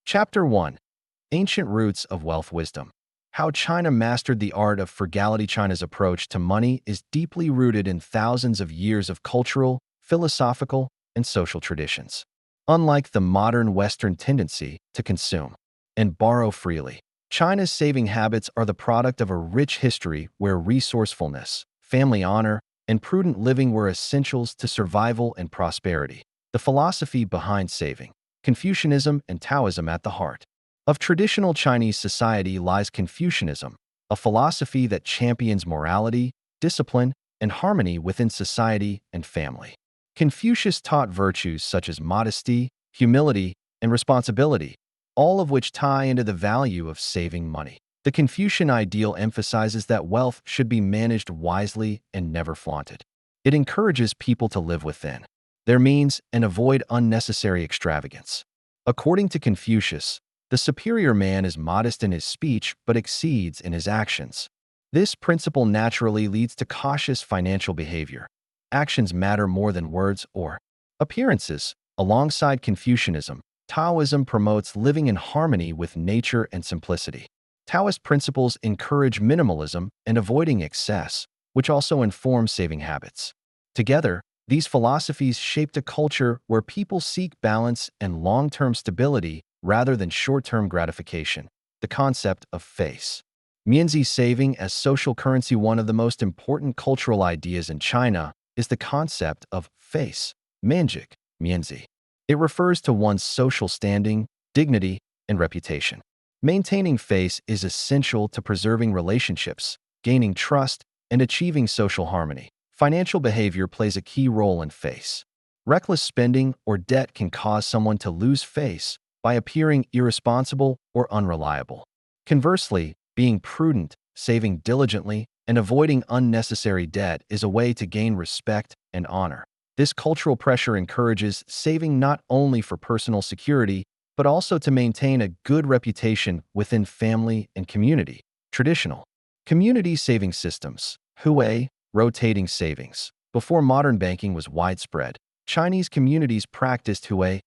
Chapter 1. Ancient Roots of Wealth Wisdom. How China mastered the art of frugality. China's approach to money is deeply rooted in thousands of years of cultural, philosophical, and social traditions. Unlike the modern Western tendency to consume and borrow freely, China's saving habits are the product of a rich history where resourcefulness, family honor, and prudent living were essentials to survival and prosperity. The philosophy behind saving, Confucianism and Taoism. At the heart of traditional Chinese society lies Confucianism, a philosophy that champions morality, discipline, and harmony within society and family. Confucius taught virtues such as modesty, humility, and responsibility, all of which tie into the value of saving money. The Confucian ideal emphasizes that wealth should be managed wisely and never flaunted. It encourages people to live within their means and avoid unnecessary extravagance. According to Confucius, the superior man is modest in his speech but exceeds in his actions. This principle naturally leads to cautious financial behavior. Actions matter more than words or appearances. Alongside Confucianism, Taoism promotes living in harmony with nature and simplicity. Taoist principles encourage minimalism and avoiding excess, which also inform saving habits. Together, these philosophies shaped a culture where people seek balance and long-term stability rather than short-term gratification. The concept of face Mianzi saving as social currency. One of the most important cultural ideas in China is the concept of face manjik, mianzi. It refers to one's social standing, dignity, and reputation. Maintaining face is essential to preserving relationships, gaining trust, and achieving social harmony. Financial behavior plays a key role in face. Reckless spending or debt can cause someone to lose face by appearing irresponsible or unreliable. Conversely, being prudent, saving diligently, and avoiding unnecessary debt is a way to gain respect and honor. This cultural pressure encourages saving not only for personal security, but also to maintain a good reputation within family and community. Traditional community saving systems, Hui, rotating savings. Before modern banking was widespread, Chinese communities practiced Hui,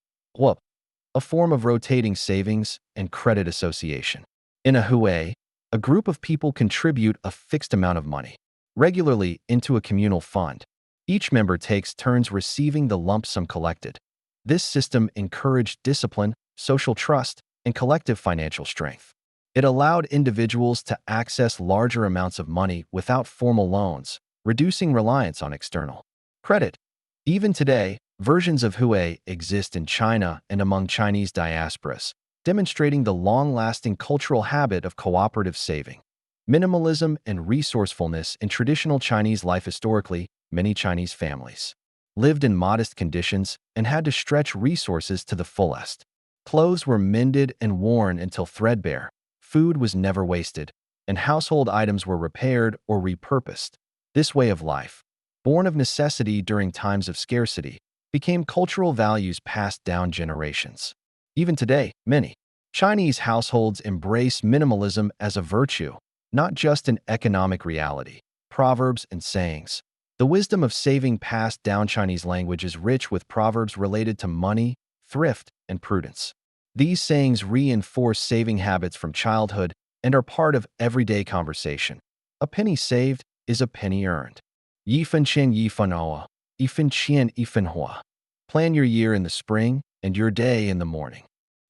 a form of rotating savings and credit association. In a Hui, a group of people contribute a fixed amount of money regularly into a communal fund. Each member takes turns receiving the lump sum collected. This system encouraged discipline, social trust, and collective financial strength. It allowed individuals to access larger amounts of money without formal loans, reducing reliance on external credit. Even today, versions of Hui exist in China and among Chinese diasporas, demonstrating the long-lasting cultural habit of cooperative saving. Minimalism and resourcefulness in traditional Chinese life. Historically, many Chinese families lived in modest conditions and had to stretch resources to the fullest. Clothes were mended and worn until threadbare, food was never wasted, and household items were repaired or repurposed. This way of life, born of necessity during times of scarcity, became cultural values passed down generations. Even today, many Chinese households embrace minimalism as a virtue, not just an economic reality. Proverbs and sayings. The wisdom of saving passed down. Chinese language is rich with proverbs related to money, thrift, and prudence. These sayings reinforce saving habits from childhood and are part of everyday conversation. A penny saved is a penny earned. Yi fen qian yi fen hua, yi fen qian yi fen hua. Plan your year in the spring and your day in the morning.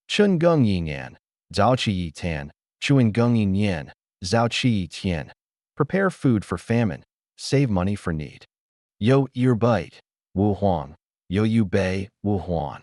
Chun geng yi nian, zao qi yi tian, chun geng yi nian, zao qi yi tian. Prepare food for famine, save money for need. Yo ear bite, wu huang, yo yu bei, wu huan.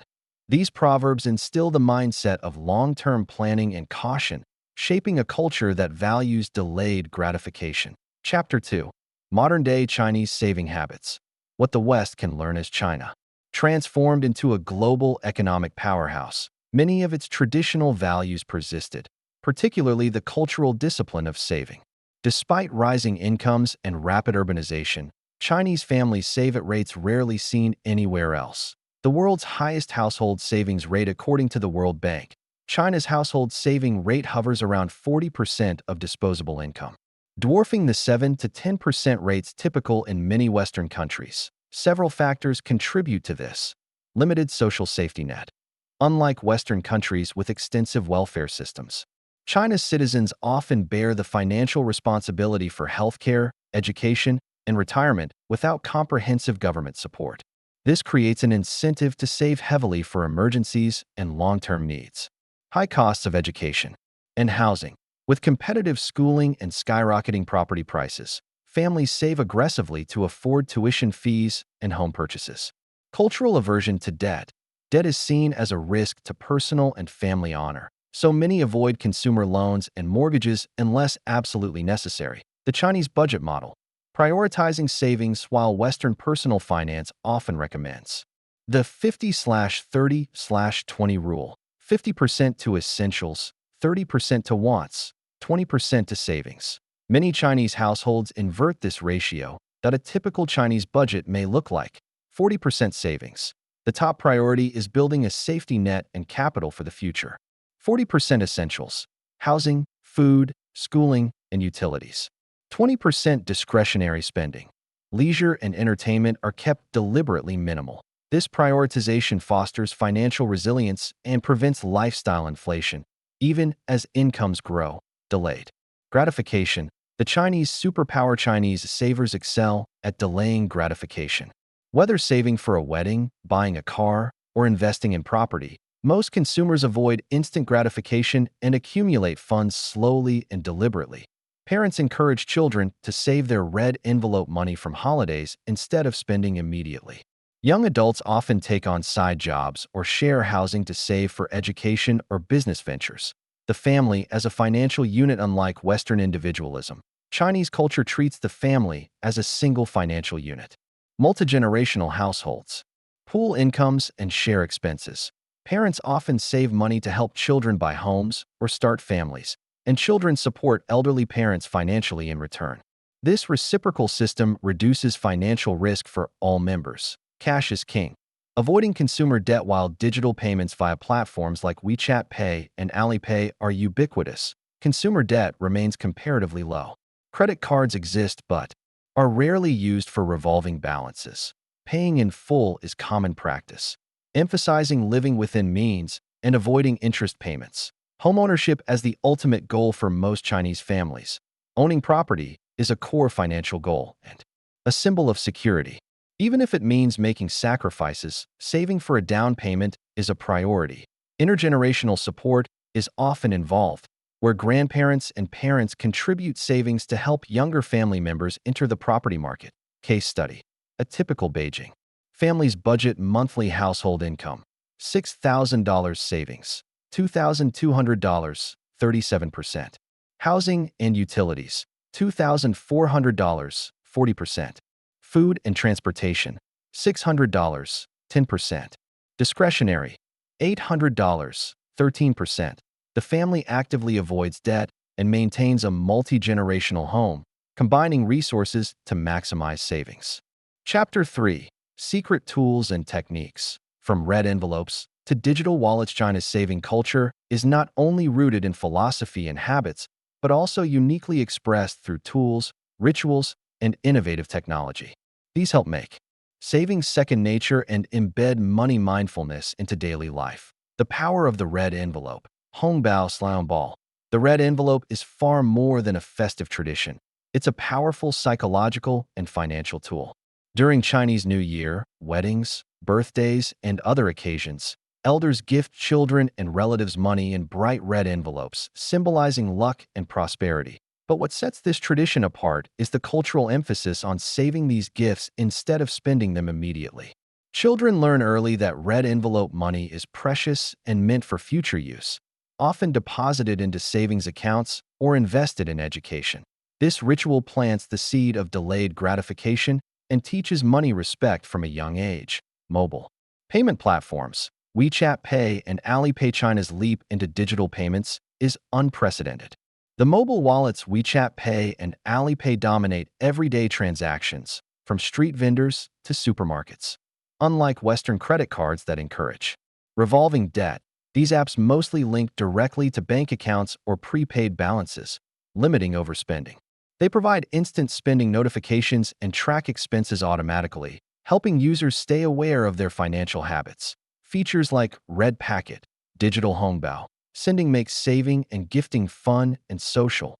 These proverbs instill the mindset of long-term planning and caution, shaping a culture that values delayed gratification. Chapter 2. Modern-day Chinese saving habits. What the West can learn as China transformed into a global economic powerhouse. Many of its traditional values persisted, particularly the cultural discipline of saving. Despite rising incomes and rapid urbanization, Chinese families save at rates rarely seen anywhere else. The world's highest household savings rate. According to the World Bank, China's household saving rate hovers around 40% of disposable income, dwarfing the 7 to 10% rates typical in many Western countries. Several factors contribute to this. Limited social safety net. unlike Western countries with extensive welfare systems. China's citizens often bear the financial responsibility for healthcare, education, and retirement without comprehensive government support. This creates an incentive to save heavily for emergencies and long-term needs. High costs of education and housing. With competitive schooling and skyrocketing property prices, families save aggressively to afford tuition fees and home purchases. Cultural aversion to debt. Debt is seen as a risk to personal and family honor, so many avoid consumer loans and mortgages unless absolutely necessary. The Chinese budget model, prioritizing savings while Western personal finance often recommends. The 50/30/20 rule, 50% to essentials, 30% to wants, 20% to savings. Many Chinese households invert this ratio that a typical Chinese budget may look like. 40% savings. The top priority is building a safety net and capital for the future. 40% essentials, housing, food, schooling, and utilities. 20% discretionary spending. Leisure and entertainment are kept deliberately minimal. This prioritization fosters financial resilience and prevents lifestyle inflation, even as incomes grow. Delayed gratification. The Chinese superpower. Chinese savers excel at delaying gratification. Whether saving for a wedding, buying a car, or investing in property, most consumers avoid instant gratification and accumulate funds slowly and deliberately. Parents encourage children to save their red envelope money from holidays instead of spending immediately. Young adults often take on side jobs or share housing to save for education or business ventures. The family as a financial unit. Unlike Western individualism, Chinese culture treats the family as a single financial unit. Multi-generational households. Pool incomes and share expenses. Parents often save money to help children buy homes or start families, and children support elderly parents financially in return. This reciprocal system reduces financial risk for all members. Cash is king. Avoiding consumer debt. While digital payments via platforms like WeChat Pay and Alipay are ubiquitous, consumer debt remains comparatively low. Credit cards exist but are rarely used for revolving balances. Paying in full is common practice, emphasizing living within means and avoiding interest payments. Homeownership as the ultimate goal for most Chinese families. Owning property is a core financial goal and a symbol of security. Even if it means making sacrifices, saving for a down payment is a priority. Intergenerational support is often involved, where grandparents and parents contribute savings to help younger family members enter the property market. Case study. A typical Beijing family's budget monthly household income: $6,000 savings, $2,200, 37%. Housing and utilities: $2,400, 40%. Food and transportation: $600, 10%. Discretionary: $800, 13%. The family actively avoids debt and maintains a multi-generational home, combining resources to maximize savings. Chapter 3. Secret Tools and Techniques. From red envelopes to digital wallets, China's saving culture is not only rooted in philosophy and habits, but also uniquely expressed through tools, rituals, and innovative technology. These help make saving second nature and embed money mindfulness into daily life. The power of the red envelope. Hóngbāo. The red envelope is far more than a festive tradition. It's a powerful psychological and financial tool. During Chinese New Year, weddings, birthdays, and other occasions, elders gift children and relatives money in bright red envelopes, symbolizing luck and prosperity. But what sets this tradition apart is the cultural emphasis on saving these gifts instead of spending them immediately. Children learn early that red envelope money is precious and meant for future use, often deposited into savings accounts or invested in education. This ritual plants the seed of delayed gratification and teaches money respect from a young age. Mobile payment platforms. WeChat Pay and Alipay. China's leap into digital payments is unprecedented. The mobile wallets WeChat Pay and Alipay dominate everyday transactions, from street vendors to supermarkets. Unlike Western credit cards that encourage revolving debt, these apps mostly link directly to bank accounts or prepaid balances, limiting overspending. They provide instant spending notifications and track expenses automatically, helping users stay aware of their financial habits. Features like red packet, digital Hóngbāo, sending makes saving and gifting fun and social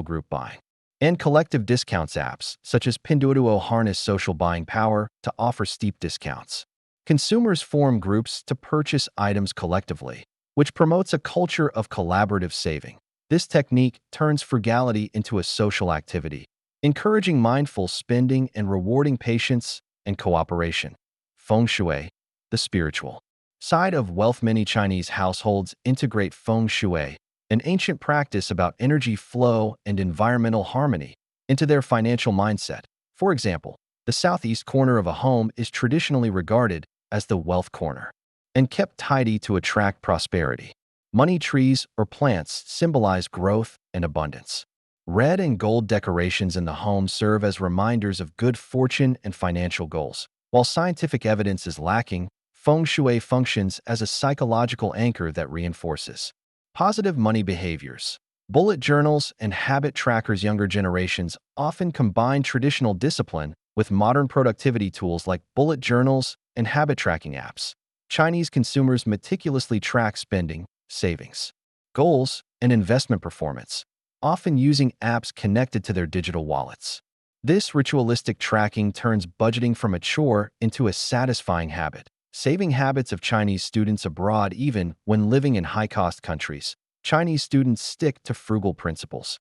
group buying. And collective discounts apps, such as Pinduoduo harness social buying power to offer steep discounts. Consumers form groups to purchase items collectively, which promotes a culture of collaborative saving. This technique turns frugality into a social activity, encouraging mindful spending and rewarding patience and cooperation. Feng Shui, the spiritual side of wealth. Many Chinese households integrate Feng Shui, an ancient practice about energy flow and environmental harmony, into their financial mindset. For example, the southeast corner of a home is traditionally regarded as the wealth corner and kept tidy to attract prosperity. Money trees or plants symbolize growth and abundance. Red and gold decorations in the home serve as reminders of good fortune and financial goals. While scientific evidence is lacking, Feng Shui functions as a psychological anchor that reinforces positive money behaviors. Bullet journals and habit trackers. Younger generations often combine traditional discipline with modern productivity tools like bullet journals and habit tracking apps. Chinese consumers meticulously track spending, savings, goals, and investment performance, often using apps connected to their digital wallets. This ritualistic tracking turns budgeting from a chore into a satisfying habit. Saving habits of Chinese students abroad. Even when living in high-cost countries, Chinese students stick to frugal principles,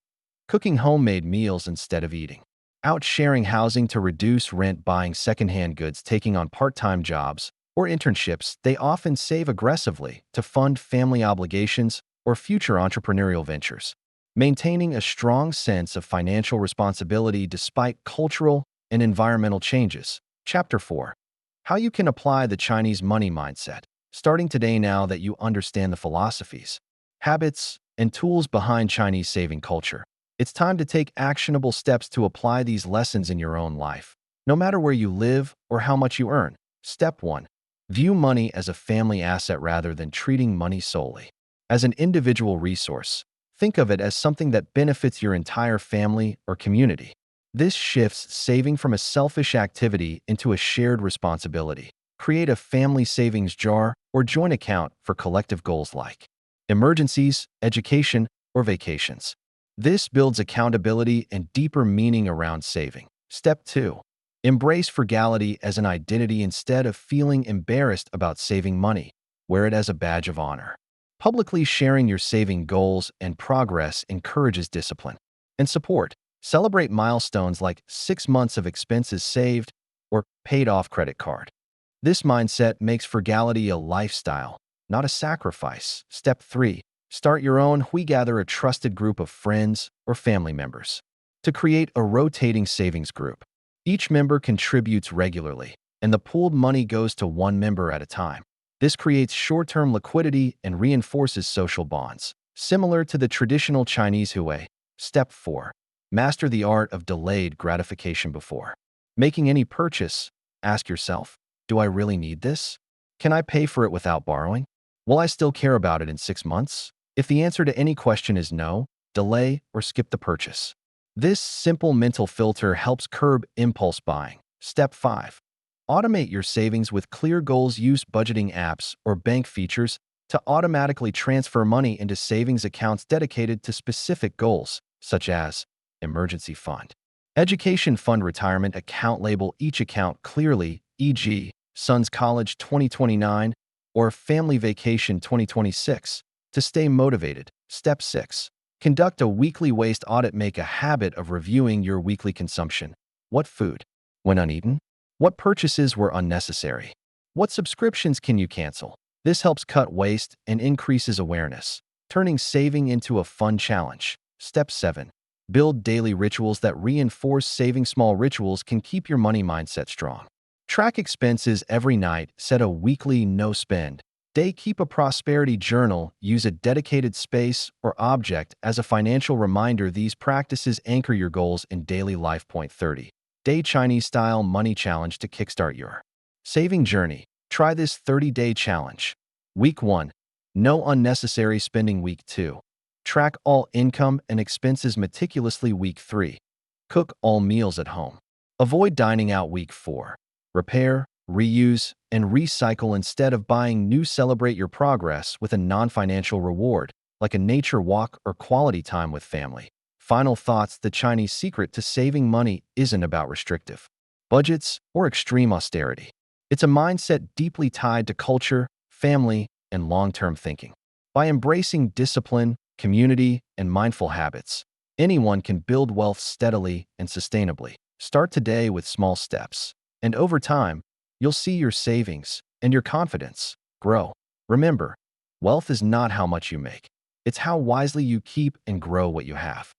cooking homemade meals instead of eating out, sharing housing to reduce rent, buying secondhand goods, taking on part-time jobs or internships. They often save aggressively to fund family obligations or future entrepreneurial ventures, maintaining a strong sense of financial responsibility despite cultural and environmental changes. Chapter 4. How you can apply the Chinese money mindset. Starting today, now that you understand the philosophies, habits, and tools behind Chinese saving culture, it's time to take actionable steps to apply these lessons in your own life, no matter where you live or how much you earn. Step 1. View money as a family asset rather than treating money solely as an individual resource. Think of it as something that benefits your entire family or community. This shifts saving from a selfish activity into a shared responsibility. Create a family savings jar or joint account for collective goals like emergencies, education, or vacations. This builds accountability and deeper meaning around saving. Step 2. Embrace frugality as an identity instead of feeling embarrassed about saving money. Wear it as a badge of honor. Publicly sharing your saving goals and progress encourages discipline and support. Celebrate milestones like 6 months of expenses saved or paid off credit card. This mindset makes frugality a lifestyle, not a sacrifice. Step 3. Start your own. We gather a trusted group of friends or family members to create a rotating savings group. Each member contributes regularly, and the pooled money goes to one member at a time. This creates short-term liquidity and reinforces social bonds, similar to the traditional Chinese hui. Step 4. Master the art of delayed gratification. Before making any purchase, ask yourself, do I really need this? Can I pay for it without borrowing? Will I still care about it in 6 months? If the answer to any question is no, delay or skip the purchase. This simple mental filter helps curb impulse buying. Step 5. Automate your savings with clear goals. Use budgeting apps or bank features to automatically transfer money into savings accounts dedicated to specific goals, such as emergency fund, education fund, retirement account. Label each account clearly, e.g., son's college 2029 or family vacation 2026, to stay motivated. Step 6. Conduct a weekly waste audit. Make a habit of reviewing your weekly consumption. What food went uneaten? What purchases were unnecessary? What subscriptions can you cancel? This helps cut waste and increases awareness, turning saving into a fun challenge. Step 7. Build daily rituals that reinforce saving. Small rituals can keep your money mindset strong. Track expenses every night. Set a weekly no-spend day. Keep a prosperity journal. Use a dedicated space or object as a financial reminder. These practices anchor your goals in daily life. Point 30. Day Chinese-style money challenge to kickstart your saving journey. Try this 30-day challenge. Week 1. No unnecessary spending. Week 2. Track all income and expenses meticulously. Week 3. Cook all meals at home. Avoid dining out. Week 4. Repair, reuse, and recycle instead of buying new. Celebrate your progress with a non-financial reward, like a nature walk or quality time with family. Final thoughts: the Chinese secret to saving money isn't about restrictive budgets or extreme austerity. It's a mindset deeply tied to culture, family, and long-term thinking. By embracing discipline, community, and mindful habits, anyone can build wealth steadily and sustainably. Start today with small steps, and over time, you'll see your savings and your confidence grow. Remember, wealth is not how much you make. It's how wisely you keep and grow what you have.